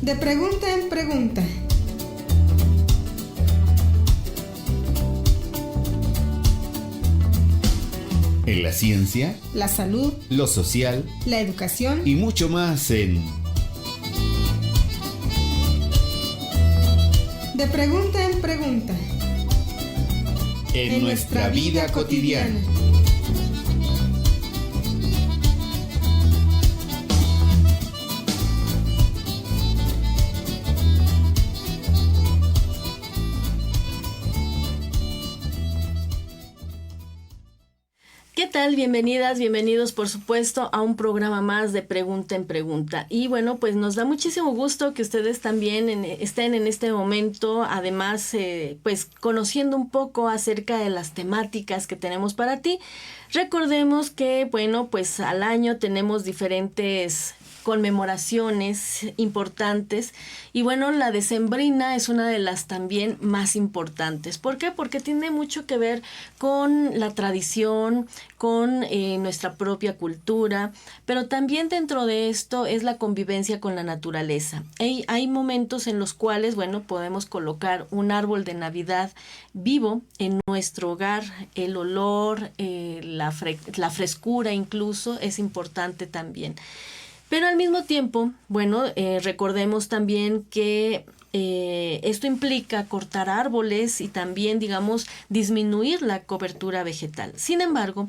De pregunta en pregunta. En la ciencia, La salud, lo social la educación y mucho más en De pregunta en pregunta. En nuestra vida cotidiana. ¿Qué tal? Bienvenidas, bienvenidos por supuesto a un programa más de Pregunta en Pregunta. Y bueno, pues nos da muchísimo gusto que ustedes también estén en este momento, además pues conociendo un poco acerca de las temáticas que tenemos para ti. Recordemos que bueno, pues al año tenemos diferentes conmemoraciones importantes y bueno, la decembrina es una de las también más importantes. ¿Por qué? Porque tiene mucho que ver con la tradición, con nuestra propia cultura, pero también dentro de esto es la convivencia con la naturaleza. Hay momentos en los cuales, bueno, podemos colocar un árbol de Navidad vivo en nuestro hogar, el olor, la frescura incluso es importante también. Pero al mismo tiempo, bueno, recordemos también que esto implica cortar árboles y también, digamos, disminuir la cobertura vegetal. Sin embargo,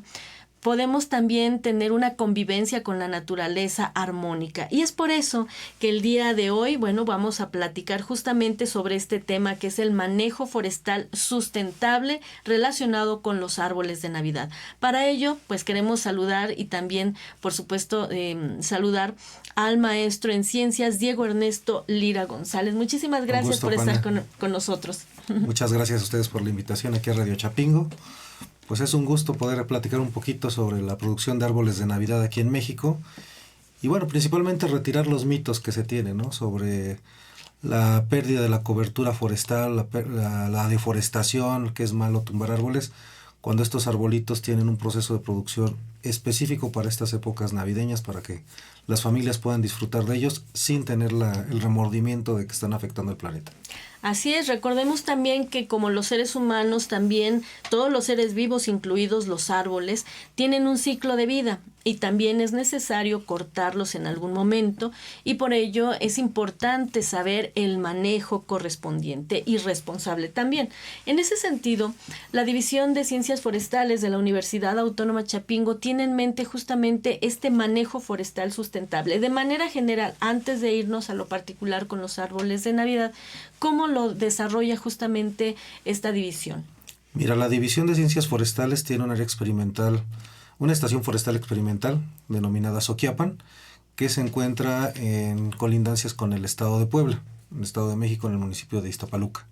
podemos también tener una convivencia con la naturaleza armónica. Y es por eso que el día de hoy, bueno, vamos a platicar justamente sobre este tema que es el manejo forestal sustentable relacionado con los árboles de Navidad. Para ello, pues queremos saludar y también, por supuesto, saludar al maestro en ciencias, Diego Ernesto Lira González. Muchísimas gracias por estar con nosotros. Muchas gracias a ustedes por la invitación aquí a Radio Chapingo. Pues es un gusto poder platicar un poquito sobre la producción de árboles de Navidad aquí en México y bueno, principalmente retirar los mitos que se tienen, ¿no? Sobre la pérdida de la cobertura forestal, la deforestación, que es malo tumbar árboles, cuando estos arbolitos tienen un proceso de producción específico para estas épocas navideñas, para que las familias puedan disfrutar de ellos sin tener el remordimiento de que están afectando al planeta. Así es, recordemos también que como los seres humanos, también todos los seres vivos, incluidos los árboles, tienen un ciclo de vida y también es necesario cortarlos en algún momento y por ello es importante saber el manejo correspondiente y responsable también. En ese sentido, la División de Ciencias Forestales de la Universidad Autónoma Chapingo tiene en mente justamente este manejo forestal sustentable. De manera general, antes de irnos a lo particular con los árboles de Navidad, ¿cómo lo desarrolla justamente esta división? Mira, la División de Ciencias Forestales tiene un área experimental, una estación forestal experimental denominada Soquiapan, que se encuentra en colindancias con el estado de Puebla, el estado de México, en el municipio de Iztapaluca.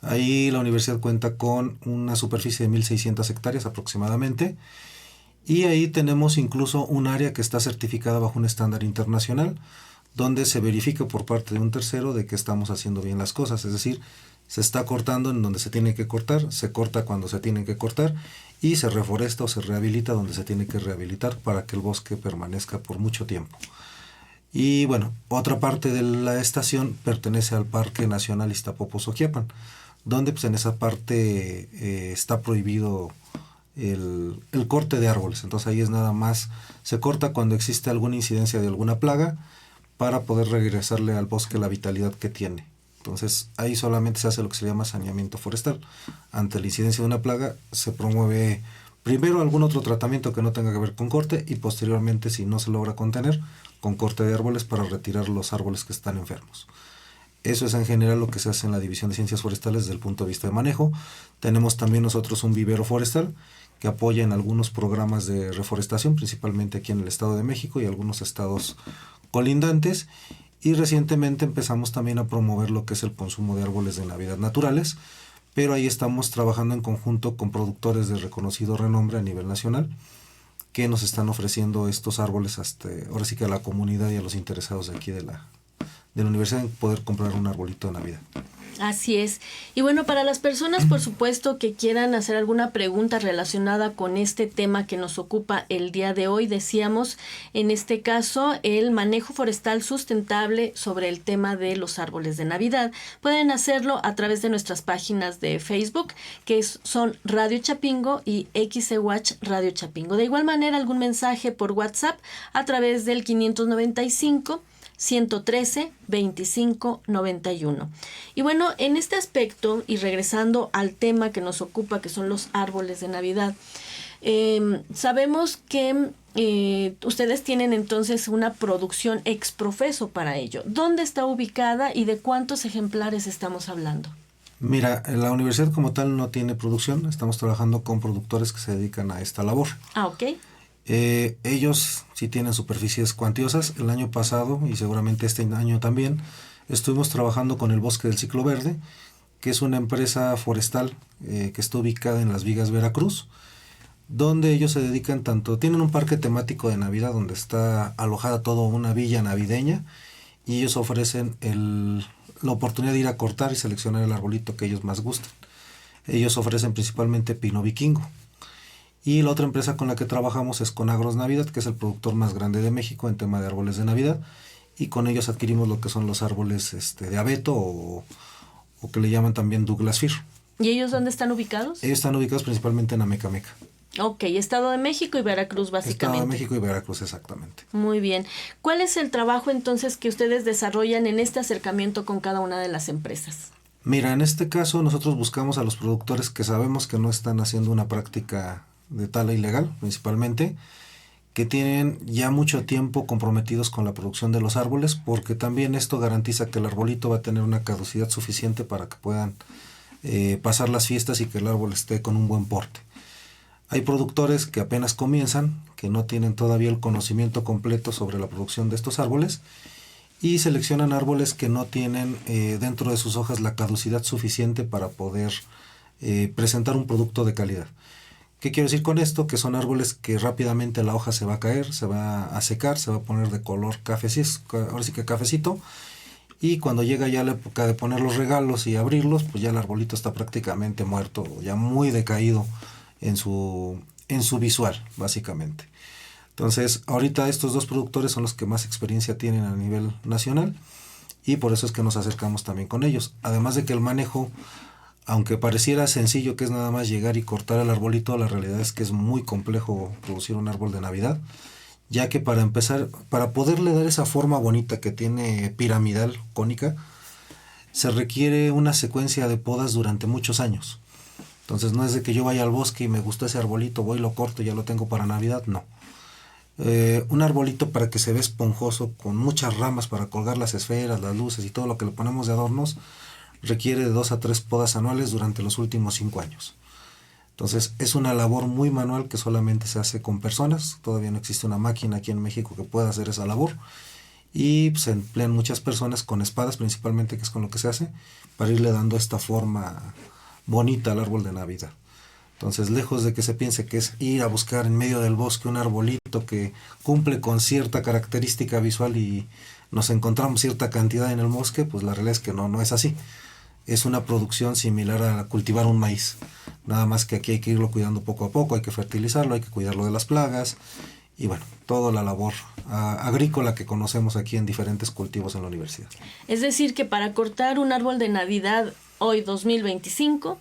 Ahí la universidad cuenta con una superficie de 1.600 hectáreas aproximadamente, y ahí tenemos incluso un área que está certificada bajo un estándar internacional, donde se verifica por parte de un tercero de que estamos haciendo bien las cosas, es decir, se está cortando en donde se tiene que cortar, se corta cuando se tiene que cortar y se reforesta o se rehabilita donde se tiene que rehabilitar para que el bosque permanezca por mucho tiempo. Y bueno, otra parte de la estación pertenece al Parque Nacional Iztapopo-Soquiapan, donde pues en esa parte está prohibido el corte de árboles, entonces ahí es nada más, se corta cuando existe alguna incidencia de alguna plaga, para poder regresarle al bosque la vitalidad que tiene. Entonces ahí solamente se hace lo que se llama saneamiento forestal. Ante la incidencia de una plaga se promueve primero algún otro tratamiento que no tenga que ver con corte y posteriormente, si no se logra contener, con corte de árboles para retirar los árboles que están enfermos. Eso es en general lo que se hace en la División de Ciencias Forestales desde el punto de vista de manejo. Tenemos también nosotros un vivero forestal que apoya en algunos programas de reforestación, principalmente aquí en el Estado de México y algunos estados colindantes, y recientemente empezamos también a promover lo que es el consumo de árboles de Navidad naturales, pero ahí estamos trabajando en conjunto con productores de reconocido renombre a nivel nacional que nos están ofreciendo estos árboles ahora sí que a la comunidad y a los interesados de aquí de la universidad en poder comprar un arbolito de Navidad. Así es. Y bueno, para las personas, por supuesto, que quieran hacer alguna pregunta relacionada con este tema que nos ocupa el día de hoy, decíamos, en este caso, el manejo forestal sustentable sobre el tema de los árboles de Navidad, pueden hacerlo a través de nuestras páginas de Facebook, que son Radio Chapingo y XEWatch Radio Chapingo. De igual manera, algún mensaje por WhatsApp a través del 595 113 25 91. Y bueno, en este aspecto, y regresando al tema que nos ocupa, que son los árboles de Navidad, sabemos que ustedes tienen entonces una producción ex profeso para ello. ¿Dónde está ubicada y de cuántos ejemplares estamos hablando? Mira, la universidad como tal no tiene producción, estamos trabajando con productores que se dedican a esta labor. Ah, ok. Ellos sí tienen superficies cuantiosas. El año pasado, y seguramente este año también, estuvimos trabajando con el Bosque del Ciclo Verde, que es una empresa forestal que está ubicada en Las Vigas, Veracruz, donde ellos se dedican tienen un parque temático de Navidad donde está alojada toda una villa navideña, y ellos ofrecen la oportunidad de ir a cortar y seleccionar el arbolito que ellos más gusten. Ellos ofrecen principalmente pino vikingo. Y la otra empresa con la que trabajamos es Conagros Navidad, que es el productor más grande de México en tema de árboles de Navidad, y con ellos adquirimos lo que son los árboles de abeto o que le llaman también Douglas Fir. ¿Y ellos dónde están ubicados? Ellos están ubicados principalmente en Amecameca. Ok, Estado de México y Veracruz básicamente. Estado de México y Veracruz, exactamente. Muy bien. ¿Cuál es el trabajo entonces que ustedes desarrollan en este acercamiento con cada una de las empresas? Mira, en este caso nosotros buscamos a los productores que sabemos que no están haciendo una práctica de tala ilegal, principalmente, que tienen ya mucho tiempo comprometidos con la producción de los árboles, porque también esto garantiza que el arbolito va a tener una caducidad suficiente para que puedan pasar las fiestas y que el árbol esté con un buen porte. Hay productores que apenas comienzan, que no tienen todavía el conocimiento completo sobre la producción de estos árboles, y seleccionan árboles que no tienen dentro de sus hojas la caducidad suficiente para poder presentar un producto de calidad. ¿Qué quiero decir con esto? Que son árboles que rápidamente la hoja se va a caer, se va a secar, se va a poner de color ahora sí que cafecito, y cuando llega ya la época de poner los regalos y abrirlos, pues ya el arbolito está prácticamente muerto, ya muy decaído en su visual, básicamente. Entonces, ahorita estos dos productores son los que más experiencia tienen a nivel nacional, y por eso es que nos acercamos también con ellos. Además de que el manejo, aunque pareciera sencillo, que es nada más llegar y cortar el arbolito, la realidad es que es muy complejo producir un árbol de Navidad, ya que para empezar, para poderle dar esa forma bonita que tiene piramidal, cónica, se requiere una secuencia de podas durante muchos años. Entonces no es de que yo vaya al bosque y me gustó ese arbolito, voy y lo corto y ya lo tengo para Navidad, no. Un arbolito para que se vea esponjoso, con muchas ramas para colgar las esferas, las luces y todo lo que le ponemos de adornos, requiere de 2 a 3 podas anuales durante los últimos 5 años. Entonces es una labor muy manual que solamente se hace con personas. Todavía no existe una máquina aquí en México que pueda hacer esa labor, y se emplean muchas personas con espadas principalmente, que es con lo que se hace, para irle dando esta forma bonita al árbol de Navidad. Entonces, lejos de que se piense que es ir a buscar en medio del bosque un arbolito que cumple con cierta característica visual y nos encontramos cierta cantidad en el bosque, pues la realidad es que no es así. Es una producción similar a cultivar un maíz, nada más que aquí hay que irlo cuidando poco a poco, hay que fertilizarlo, hay que cuidarlo de las plagas, y bueno, toda la labor agrícola que conocemos aquí en diferentes cultivos en la universidad. Es decir, que para cortar un árbol de Navidad hoy 2025,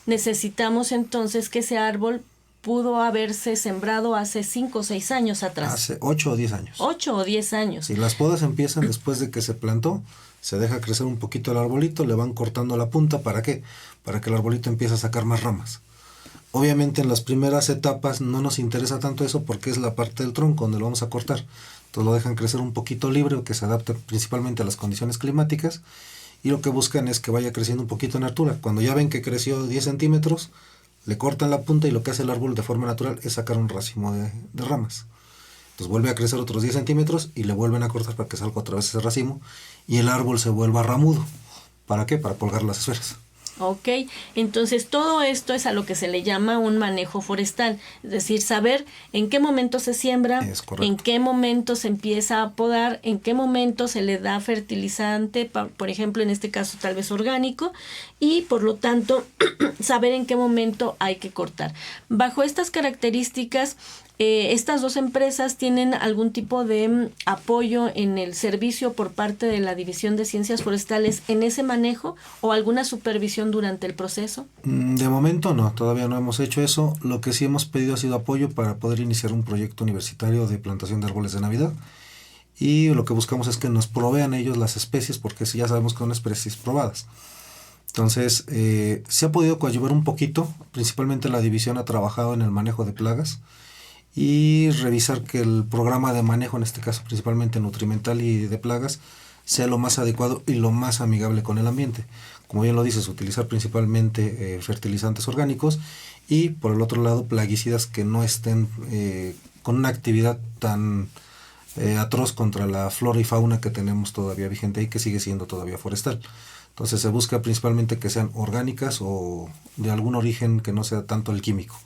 necesitamos entonces que ese árbol pudo haberse sembrado hace 5 o 6 años atrás. Hace 8 o 10 años. 8 o 10 años. Si las podas empiezan después de que se plantó, se deja crecer un poquito el arbolito, le van cortando la punta, ¿para qué? Para que el arbolito empiece a sacar más ramas. Obviamente en las primeras etapas no nos interesa tanto eso, porque es la parte del tronco donde lo vamos a cortar. Entonces lo dejan crecer un poquito libre, o que se adapte principalmente a las condiciones climáticas, y lo que buscan es que vaya creciendo un poquito en altura. Cuando ya ven que creció 10 centímetros, le cortan la punta, y lo que hace el árbol de forma natural es sacar un racimo de ramas. Entonces vuelve a crecer otros 10 centímetros y le vuelven a cortar para que salga otra vez ese racimo, y el árbol se vuelva ramudo. ¿Para qué? Para colgar las esferas. Ok, entonces todo esto es a lo que se le llama un manejo forestal, es decir, saber en qué momento se siembra, en qué momento se empieza a podar, en qué momento se le da fertilizante, por ejemplo, en este caso tal vez orgánico, y por lo tanto saber en qué momento hay que cortar. Bajo estas características, estas dos empresas tienen algún tipo de apoyo en el servicio por parte de la División de Ciencias Forestales en ese manejo o alguna supervisión durante el proceso. De momento no, todavía no hemos hecho eso. Lo que sí hemos pedido ha sido apoyo para poder iniciar un proyecto universitario de plantación de árboles de Navidad, y lo que buscamos es que nos provean ellos las especies, porque ya sabemos que son especies probadas. Entonces se ha podido coadyuvar un poquito, principalmente la división ha trabajado en el manejo de plagas y revisar que el programa de manejo, en este caso principalmente nutrimental y de plagas, sea lo más adecuado y lo más amigable con el ambiente. Como bien lo dices, utilizar principalmente fertilizantes orgánicos, y por el otro lado plaguicidas que no estén con una actividad tan atroz contra la flora y fauna que tenemos todavía vigente y que sigue siendo todavía forestal. Entonces se busca principalmente que sean orgánicas o de algún origen que no sea tanto el químico,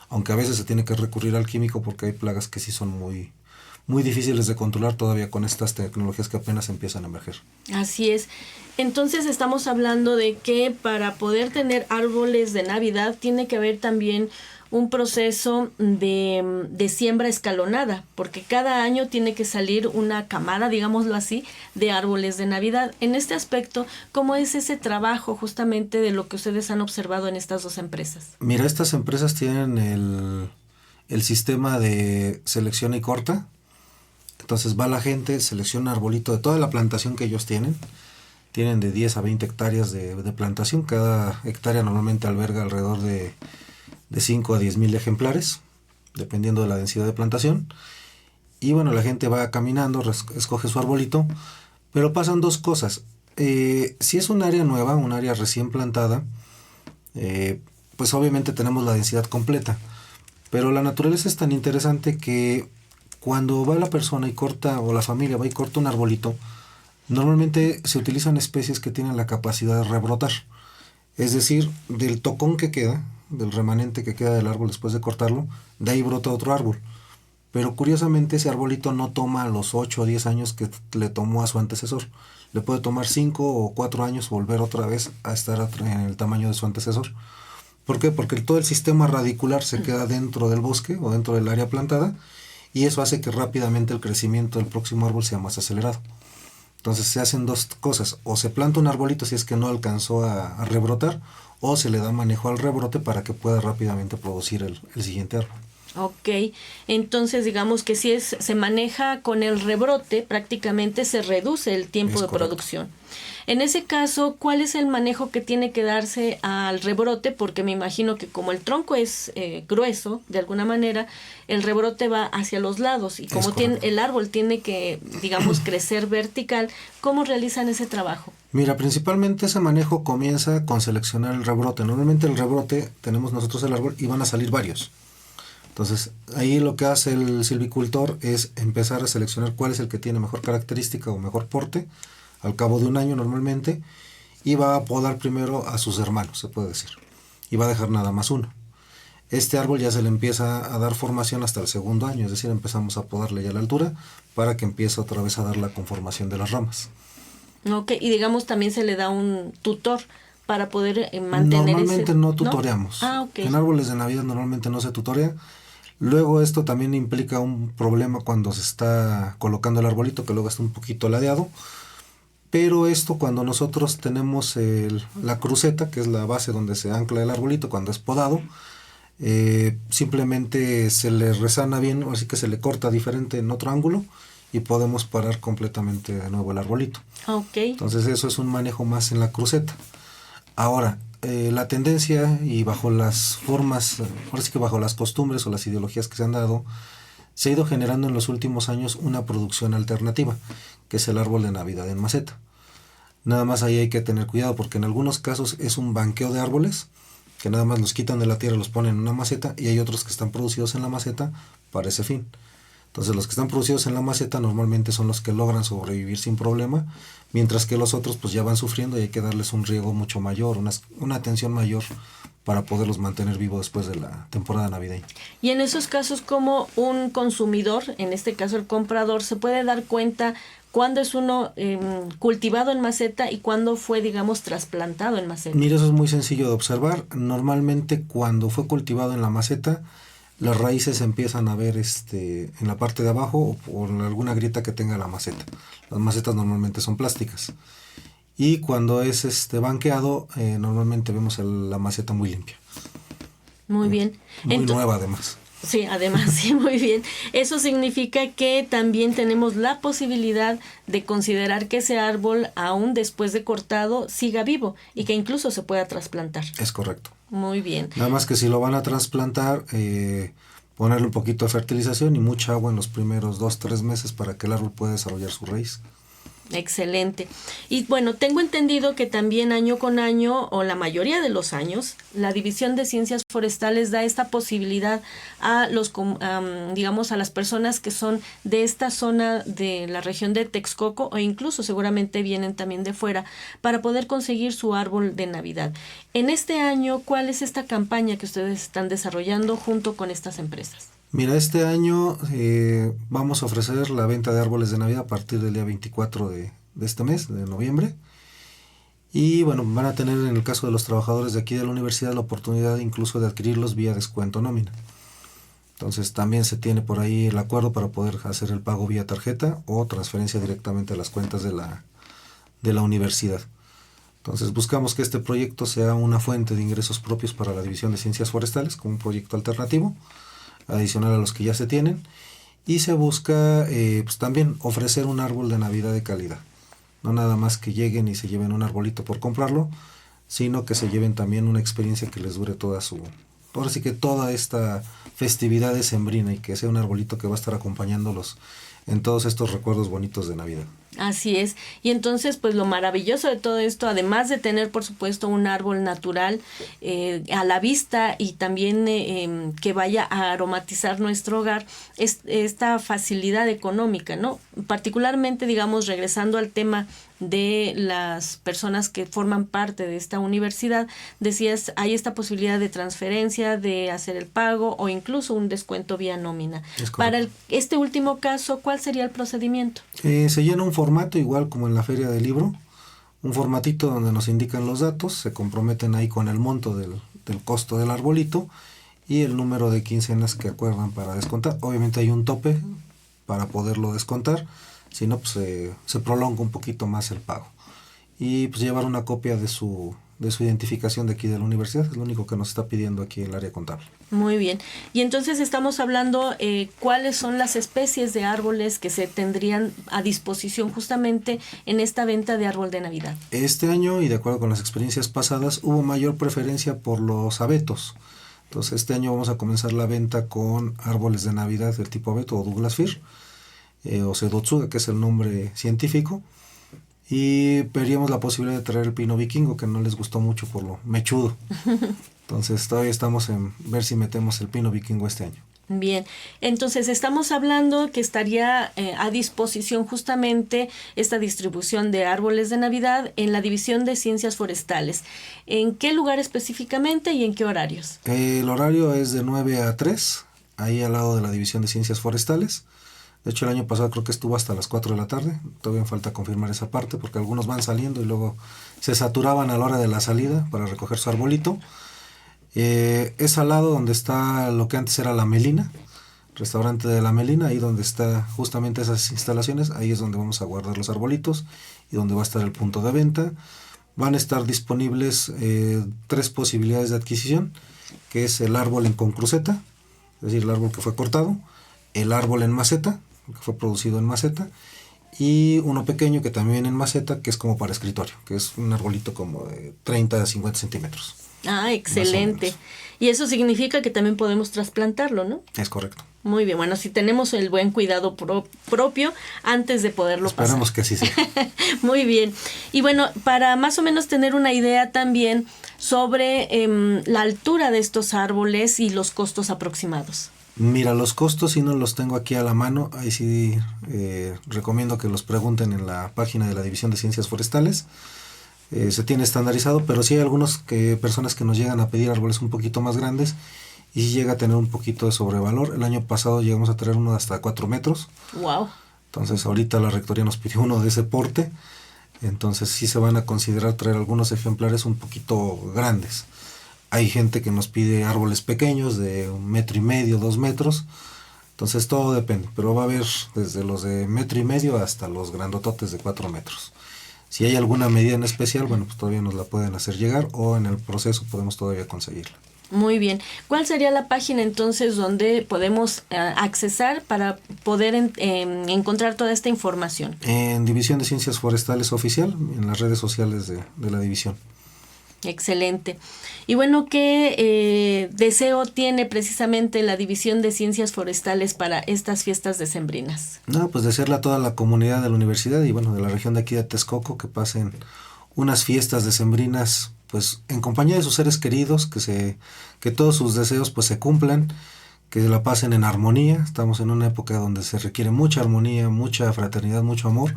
aunque a veces se tiene que recurrir al químico porque hay plagas que sí son muy difíciles de controlar todavía con estas tecnologías que apenas empiezan a emerger. Así es. Entonces estamos hablando de que para poder tener árboles de Navidad tiene que haber también un proceso de siembra escalonada, porque cada año tiene que salir una camada, digámoslo así, de árboles de Navidad. En este aspecto, ¿cómo es ese trabajo justamente de lo que ustedes han observado en estas dos empresas? Mira, estas empresas tienen el sistema de selección y corta. Entonces va la gente, selecciona un arbolito de toda la plantación que ellos tienen. Tienen de 10 a 20 hectáreas de plantación. Cada hectárea normalmente alberga alrededor de 5 a 10 mil ejemplares, dependiendo de la densidad de plantación. Y bueno, la gente va caminando, escoge su arbolito, pero pasan dos cosas. Si es un área nueva, un área recién plantada, pues obviamente tenemos la densidad completa. Pero la naturaleza es tan interesante que cuando va la persona y corta, o la familia va y corta un arbolito, normalmente se utilizan especies que tienen la capacidad de rebrotar. Es decir, del tocón que queda, del remanente que queda del árbol después de cortarlo, de ahí brota otro árbol. Pero curiosamente ese arbolito no toma los 8 o 10 años que le tomó a su antecesor. Le puede tomar 5 o 4 años volver otra vez a estar en el tamaño de su antecesor. ¿Por qué? Porque todo el sistema radicular se queda dentro del bosque o dentro del área plantada, y eso hace que rápidamente el crecimiento del próximo árbol sea más acelerado. Entonces se hacen dos cosas: o se planta un arbolito si es que no alcanzó a rebrotar, o se le da manejo al rebrote para que pueda rápidamente producir el siguiente árbol. Ok, entonces digamos que si se maneja con el rebrote, prácticamente se reduce el tiempo de producción. En ese caso, ¿cuál es el manejo que tiene que darse al rebrote? Porque me imagino que como el tronco es grueso, de alguna manera, el rebrote va hacia los lados, y como el árbol tiene que, digamos, crecer vertical, ¿cómo realizan ese trabajo? Mira, principalmente ese manejo comienza con seleccionar el rebrote. Normalmente el rebrote, tenemos nosotros el árbol y van a salir varios. Entonces, ahí lo que hace el silvicultor es empezar a seleccionar cuál es el que tiene mejor característica o mejor porte, al cabo de un año normalmente, y va a podar primero a sus hermanos, se puede decir, y va a dejar nada más uno. Este árbol ya se le empieza a dar formación hasta el segundo año, es decir, empezamos a podarle ya la altura para que empiece otra vez a dar la conformación de las ramas. Ok, y digamos también se le da un tutor para poder mantener Normalmente no tutoreamos. ¿No? Okay. En árboles de Navidad normalmente no se tutorea. Luego esto también implica un problema cuando se está colocando el arbolito, que luego está un poquito ladeado. Pero esto, cuando nosotros tenemos la cruceta, que es la base donde se ancla el arbolito cuando es podado, simplemente se le resana bien, así que se le corta diferente en otro ángulo y podemos parar completamente de nuevo el arbolito. Okay. Entonces eso es un manejo más en la cruceta. Ahora, la tendencia, y bajo las formas, ahora sí que bajo las costumbres o las ideologías que se han dado, se ha ido generando en los últimos años una producción alternativa, que es el árbol de Navidad en maceta. Nada más ahí hay que tener cuidado, porque en algunos casos es un banqueo de árboles, que nada más los quitan de la tierra y los ponen en una maceta, y hay otros que están producidos en la maceta para ese fin. Entonces los que están producidos en la maceta normalmente son los que logran sobrevivir sin problema, mientras que los otros pues ya van sufriendo y hay que darles un riego mucho mayor, una atención mayor para poderlos mantener vivos después de la temporada navideña. Y en esos casos, ¿cómo un consumidor, en este caso el comprador, se puede dar cuenta cuándo es uno cultivado en maceta y cuándo fue, digamos, trasplantado en maceta? Mira, eso es muy sencillo de observar. Normalmente cuando fue cultivado en la maceta, las raíces empiezan a ver en la parte de abajo o en alguna grieta que tenga la maceta. Las macetas normalmente son plásticas. Y cuando es banqueado, normalmente vemos la maceta muy limpia. Muy bien. Muy nueva además. Sí, además, sí, muy bien. Eso significa que también tenemos la posibilidad de considerar que ese árbol, aún después de cortado, siga vivo y que incluso se pueda trasplantar. Es correcto. Muy bien. Nada más que si lo van a trasplantar, ponerle un poquito de fertilización y mucha agua en los primeros 2-3 meses para que el árbol pueda desarrollar su raíz. Excelente. Y bueno, tengo entendido que también año con año, o la mayoría de los años, la División de Ciencias Forestales da esta posibilidad a digamos, a las personas que son de esta zona de la región de Texcoco, o incluso seguramente vienen también de fuera, para poder conseguir su árbol de Navidad. En este año, ¿cuál es esta campaña que ustedes están desarrollando junto con estas empresas? Mira, este año vamos a ofrecer la venta de árboles de Navidad a partir del día 24 de este mes, de noviembre. Y bueno, van a tener en el caso de los trabajadores de aquí de la universidad la oportunidad incluso de adquirirlos vía descuento nómina. Entonces también se tiene por ahí el acuerdo para poder hacer el pago vía tarjeta o transferencia directamente a las cuentas de la universidad. Entonces buscamos que este proyecto sea una fuente de ingresos propios para la División de Ciencias Forestales como un proyecto alternativo, adicional a los que ya se tienen, y se busca pues también ofrecer un árbol de Navidad de calidad. No nada más que lleguen y se lleven un arbolito por comprarlo, sino que se lleven también una experiencia que les dure ahora sí que toda esta festividad decembrina, y que sea un arbolito que va a estar acompañándolos en todos estos recuerdos bonitos de Navidad. Así es. Y entonces, pues lo maravilloso de todo esto, además de tener, por supuesto, un árbol natural a la vista y también que vaya a aromatizar nuestro hogar, es esta facilidad económica, ¿no? Particularmente, digamos, regresando al tema de las personas que forman parte de esta universidad, decías, hay esta posibilidad de transferencia, de hacer el pago o incluso un descuento vía nómina. Para este último caso, ¿cuál sería el procedimiento? Se llena un formato igual como en la feria del libro, un formatito donde nos indican los datos, se comprometen ahí con el monto del costo del arbolito y el número de quincenas que acuerdan para descontar. Obviamente hay un tope para poderlo descontar, si no pues se prolonga un poquito más el pago. Y pues llevar una copia de su identificación de aquí de la universidad, es lo único que nos está pidiendo aquí el área contable. Muy bien. Y entonces estamos hablando cuáles son las especies de árboles que se tendrían a disposición justamente en esta venta de árbol de Navidad. Este año, y de acuerdo con las experiencias pasadas, hubo mayor preferencia por los abetos. Entonces este año vamos a comenzar la venta con árboles de Navidad del tipo abeto o Douglas Fir, o Sedotsuga, que es el nombre científico. Y veríamos la posibilidad de traer el pino vikingo, que no les gustó mucho por lo mechudo. Entonces todavía estamos en ver si metemos el pino vikingo este año. Bien, entonces estamos hablando que estaría a disposición justamente esta distribución de árboles de Navidad en la División de Ciencias Forestales. ¿En qué lugar específicamente y en qué horarios? El horario es de 9 a 3, ahí al lado de la División de Ciencias Forestales. De hecho, el año pasado creo que estuvo hasta las 4 de la tarde. Todavía falta confirmar esa parte porque algunos van saliendo y luego se saturaban a la hora de la salida para recoger su arbolito. Es al lado donde está lo que antes era La Melina, restaurante de La Melina, ahí donde está justamente esas instalaciones. Ahí es donde vamos a guardar los arbolitos y donde va a estar el punto de venta. Van a estar disponibles 3 posibilidades de adquisición, que es el árbol en concruceta, es decir, el árbol que fue cortado, el árbol en maceta, que fue producido en maceta, y uno pequeño que también en maceta, que es como para escritorio, que es un arbolito como de 30 a 50 centímetros. Ah, excelente. Y eso significa que también podemos trasplantarlo, ¿no? Es correcto. Muy bien, bueno, si tenemos el buen cuidado propio antes de poderlo pasar. Esperamos que así sea. Muy bien. Y bueno, para más o menos tener una idea también sobre la altura de estos árboles y los costos aproximados. Mira, los costos sí no los tengo aquí a la mano, ahí sí recomiendo que los pregunten en la página de la División de Ciencias Forestales. Se tiene estandarizado, pero sí hay algunos personas que nos llegan a pedir árboles un poquito más grandes y sí llega a tener un poquito de sobrevalor. El año pasado llegamos a traer uno de hasta 4 metros. Wow. Entonces ahorita la rectoría nos pidió uno de ese porte, entonces sí se van a considerar traer algunos ejemplares un poquito grandes. Hay gente que nos pide árboles pequeños de 1,5 metros, 2 metros, entonces todo depende, pero va a haber desde los de 1,5 metros hasta los grandototes de 4 metros. Si hay alguna medida en especial, bueno, pues todavía nos la pueden hacer llegar o en el proceso podemos todavía conseguirla. Muy bien. ¿Cuál sería la página entonces donde podemos accesar para poder encontrar toda esta información? En División de Ciencias Forestales Oficial, en las redes sociales de la división. Excelente. Y bueno, ¿qué deseo tiene precisamente la División de Ciencias Forestales para estas fiestas decembrinas? No, pues desearle a toda la comunidad de la universidad y bueno, de la región de aquí de Texcoco que pasen unas fiestas decembrinas pues en compañía de sus seres queridos, que todos sus deseos pues se cumplan, que la pasen en armonía. Estamos en una época donde se requiere mucha armonía, mucha fraternidad, mucho amor.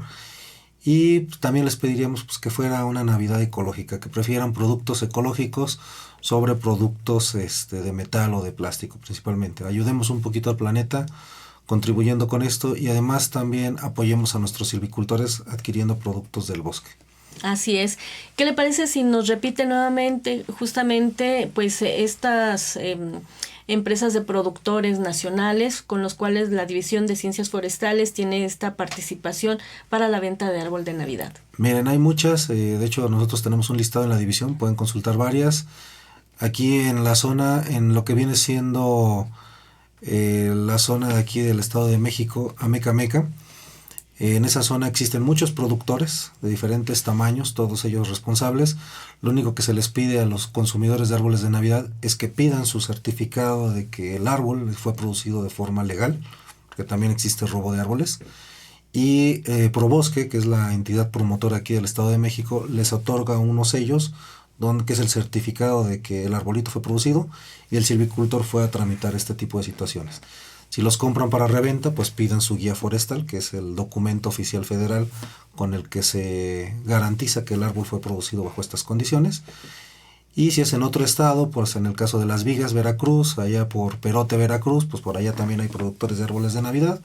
Y también les pediríamos pues, que fuera una Navidad ecológica, que prefieran productos ecológicos sobre productos de metal o de plástico principalmente. Ayudemos un poquito al planeta contribuyendo con esto y además también apoyemos a nuestros silvicultores adquiriendo productos del bosque. Así es. ¿Qué le parece si nos repite nuevamente justamente pues estas empresas de productores nacionales con los cuales la División de Ciencias Forestales tiene esta participación para la venta de árbol de Navidad? Miren, hay muchas, de hecho nosotros tenemos un listado en la división, pueden consultar varias. Aquí en la zona, en lo que viene siendo la zona de aquí del Estado de México, Amecameca, en esa zona existen muchos productores de diferentes tamaños, todos ellos responsables. Lo único que se les pide a los consumidores de árboles de Navidad es que pidan su certificado de que el árbol fue producido de forma legal, porque también existe robo de árboles. Y Probosque, que es la entidad promotora aquí del Estado de México, les otorga unos sellos, que es el certificado de que el arbolito fue producido y el silvicultor fue a tramitar este tipo de situaciones. Si los compran para reventa, pues pidan su guía forestal, que es el documento oficial federal con el que se garantiza que el árbol fue producido bajo estas condiciones. Y si es en otro estado, pues en el caso de Las Vigas, Veracruz, allá por Perote, Veracruz, pues por allá también hay productores de árboles de Navidad.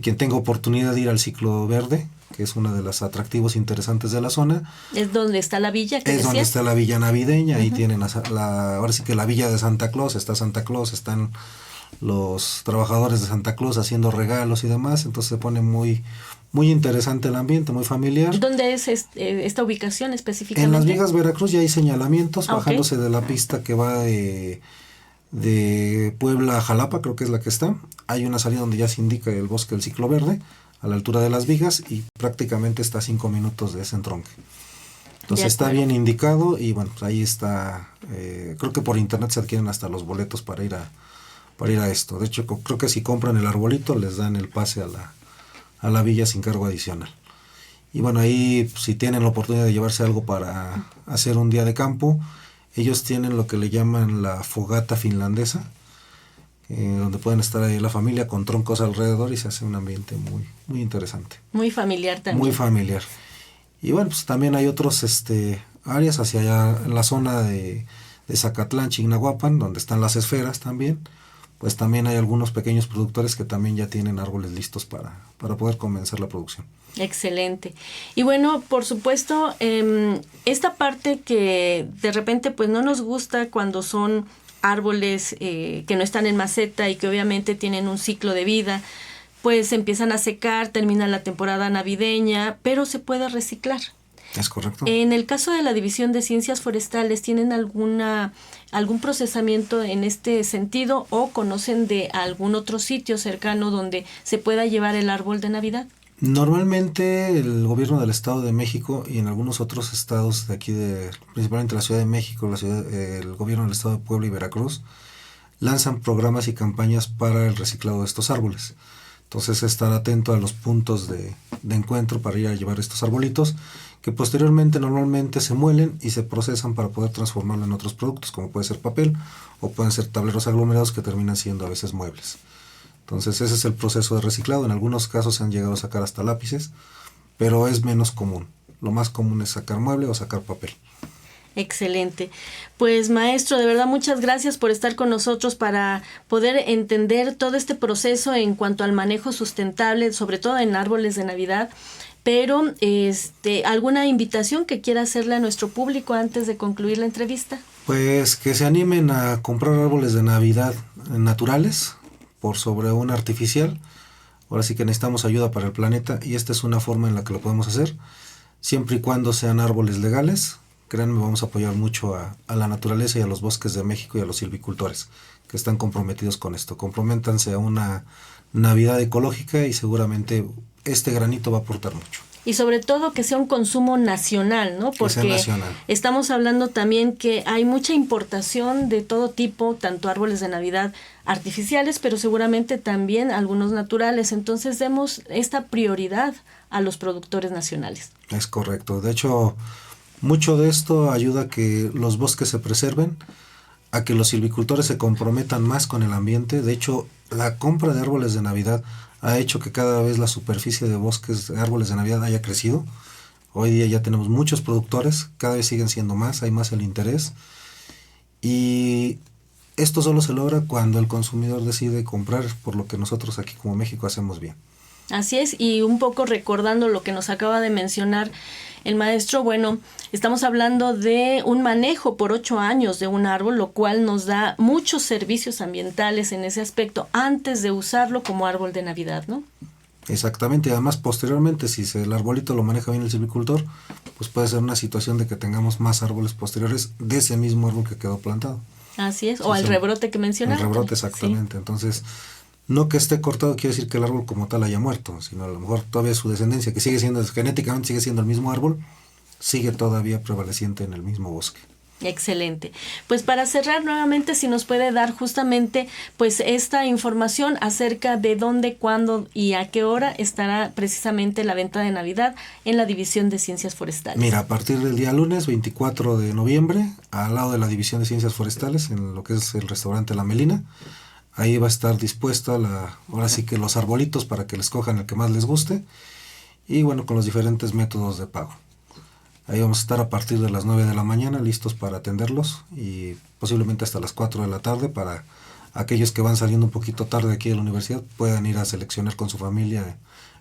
Quien tenga oportunidad de ir al Ciclo Verde, que es uno de los atractivos interesantes de la zona. ¿Es donde está la villa? Es donde está la villa navideña, ahí tienen ahora sí que la villa de Santa Claus, están los trabajadores de Santa Claus haciendo regalos y demás, entonces se pone muy, muy interesante el ambiente, muy familiar. ¿Dónde es esta ubicación específicamente? En Las Vigas, Veracruz, ya hay señalamientos, Okay. bajándose de la pista que va de Puebla a Jalapa, creo que es la que está. Hay una salida donde ya se indica el bosque del Ciclo Verde, a la altura de Las Vigas, y prácticamente está a 5 minutos de ese entronque. Entonces está bien indicado y bueno, pues ahí está, creo que por internet se adquieren hasta los boletos para ir a esto. De hecho, creo que si compran el arbolito les dan el pase a la villa sin cargo adicional. Y bueno, ahí si tienen la oportunidad de llevarse algo para hacer un día de campo, ellos tienen lo que le llaman la fogata finlandesa, donde pueden estar ahí la familia con troncos alrededor y se hace un ambiente muy, muy interesante. Muy familiar también. Muy familiar. Y bueno, pues también hay otros áreas hacia allá en la zona de Zacatlán, Chignahuapan, donde están las esferas también. Pues también hay algunos pequeños productores que también ya tienen árboles listos para poder comenzar la producción. Excelente. Y bueno, por supuesto, esta parte que de repente pues no nos gusta cuando son árboles que no están en maceta y que obviamente tienen un ciclo de vida, pues empiezan a secar, termina la temporada navideña, pero se puede reciclar. Es correcto. En el caso de la División de Ciencias Forestales, ¿tienen algún procesamiento en este sentido o conocen de algún otro sitio cercano donde se pueda llevar el árbol de Navidad? Normalmente el gobierno del Estado de México y en algunos otros estados de aquí, principalmente la Ciudad de México, el gobierno del Estado de Puebla y Veracruz, lanzan programas y campañas para el reciclado de estos árboles. Entonces estar atento a los puntos de encuentro para ir a llevar estos arbolitos, que posteriormente normalmente se muelen y se procesan para poder transformarlo en otros productos, como puede ser papel o pueden ser tableros aglomerados que terminan siendo a veces muebles. Entonces ese es el proceso de reciclado. En algunos casos se han llegado a sacar hasta lápices, pero es menos común. Lo más común es sacar mueble o sacar papel. Excelente. Pues maestro, de verdad muchas gracias por estar con nosotros para poder entender todo este proceso en cuanto al manejo sustentable, sobre todo en árboles de Navidad. Pero, ¿alguna invitación que quiera hacerle a nuestro público antes de concluir la entrevista? Pues que se animen a comprar árboles de Navidad naturales por sobre un artificial. Ahora sí que necesitamos ayuda para el planeta y esta es una forma en la que lo podemos hacer, siempre y cuando sean árboles legales. Créanme, vamos a apoyar mucho a la naturaleza y a los bosques de México y a los silvicultores que están comprometidos con esto. Comprométanse a una Navidad ecológica y seguramente este granito va a aportar mucho. Y sobre todo que sea un consumo nacional, ¿no? Porque estamos hablando también que hay mucha importación de todo tipo, tanto árboles de Navidad artificiales, pero seguramente también algunos naturales. Entonces demos esta prioridad a los productores nacionales. Es correcto. De hecho, mucho de esto ayuda a que los bosques se preserven, a que los silvicultores se comprometan más con el ambiente. De hecho, la compra de árboles de Navidad ha hecho que cada vez la superficie de bosques de árboles de Navidad haya crecido. Hoy día ya tenemos muchos productores, cada vez siguen siendo más, hay más el interés. Y esto solo se logra cuando el consumidor decide comprar por lo que nosotros aquí como México hacemos bien. Así es, y un poco recordando lo que nos acaba de mencionar el maestro, bueno, estamos hablando de un manejo por 8 años de un árbol, lo cual nos da muchos servicios ambientales en ese aspecto antes de usarlo como árbol de Navidad, ¿no? Exactamente, y además posteriormente, si el arbolito lo maneja bien el silvicultor, pues puede ser una situación de que tengamos más árboles posteriores de ese mismo árbol que quedó plantado. Así es, o al rebrote que mencionaste. El rebrote, exactamente, sí. Entonces, no que esté cortado quiere decir que el árbol como tal haya muerto, sino a lo mejor todavía su descendencia, que sigue siendo, genéticamente sigue siendo el mismo árbol, sigue todavía prevaleciente en el mismo bosque. Excelente. Pues para cerrar nuevamente, si nos puede dar justamente pues esta información acerca de dónde, cuándo y a qué hora estará precisamente la venta de Navidad en la División de Ciencias Forestales. Mira, a partir del día lunes 24 de noviembre, al lado de la División de Ciencias Forestales, en lo que es el restaurante La Melina, ahí va a estar dispuesta ahora sí que los arbolitos para que les cojan el que más les guste y bueno, con los diferentes métodos de pago. Ahí vamos a estar a partir de las 9 de la mañana listos para atenderlos y posiblemente hasta las 4 de la tarde para aquellos que van saliendo un poquito tarde aquí de la universidad puedan ir a seleccionar con su familia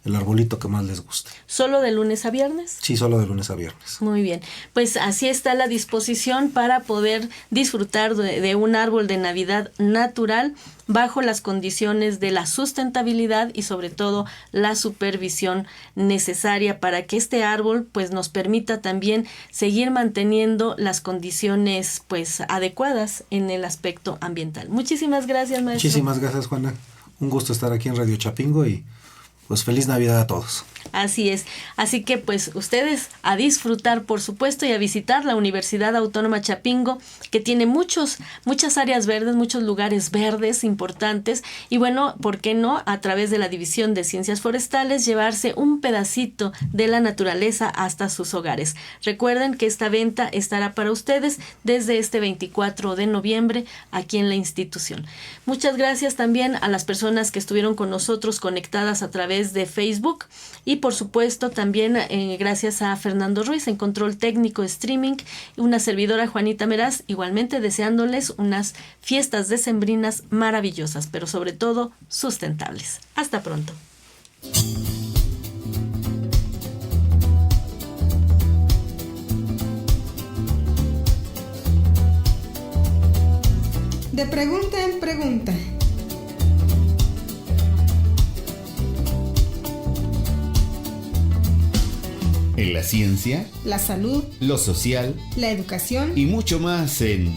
el arbolito que más les guste. ¿Solo de lunes a viernes? Sí, solo de lunes a viernes. Muy bien. Pues así está la disposición para poder disfrutar de un árbol de Navidad natural bajo las condiciones de la sustentabilidad y sobre todo la supervisión necesaria para que este árbol pues nos permita también seguir manteniendo las condiciones pues adecuadas en el aspecto ambiental. Muchísimas gracias, maestro. Muchísimas gracias, Juana. Un gusto estar aquí en Radio Chapingo y pues feliz Navidad a todos. Así es. Así que pues ustedes a disfrutar, por supuesto, y a visitar la Universidad Autónoma Chapingo, que tiene muchas áreas verdes, muchos lugares verdes importantes. Y bueno, ¿por qué no? A través de la División de Ciencias Forestales, llevarse un pedacito de la naturaleza hasta sus hogares. Recuerden que esta venta estará para ustedes desde este 24 de noviembre aquí en la institución. Muchas gracias también a las personas que estuvieron con nosotros conectadas a través de Facebook. Y por supuesto también gracias a Fernando Ruiz en control técnico streaming, una servidora Juanita Meraz, igualmente deseándoles unas fiestas decembrinas maravillosas, pero sobre todo sustentables. Hasta pronto. De pregunta en pregunta. En la ciencia, La salud, lo social la educación y mucho más en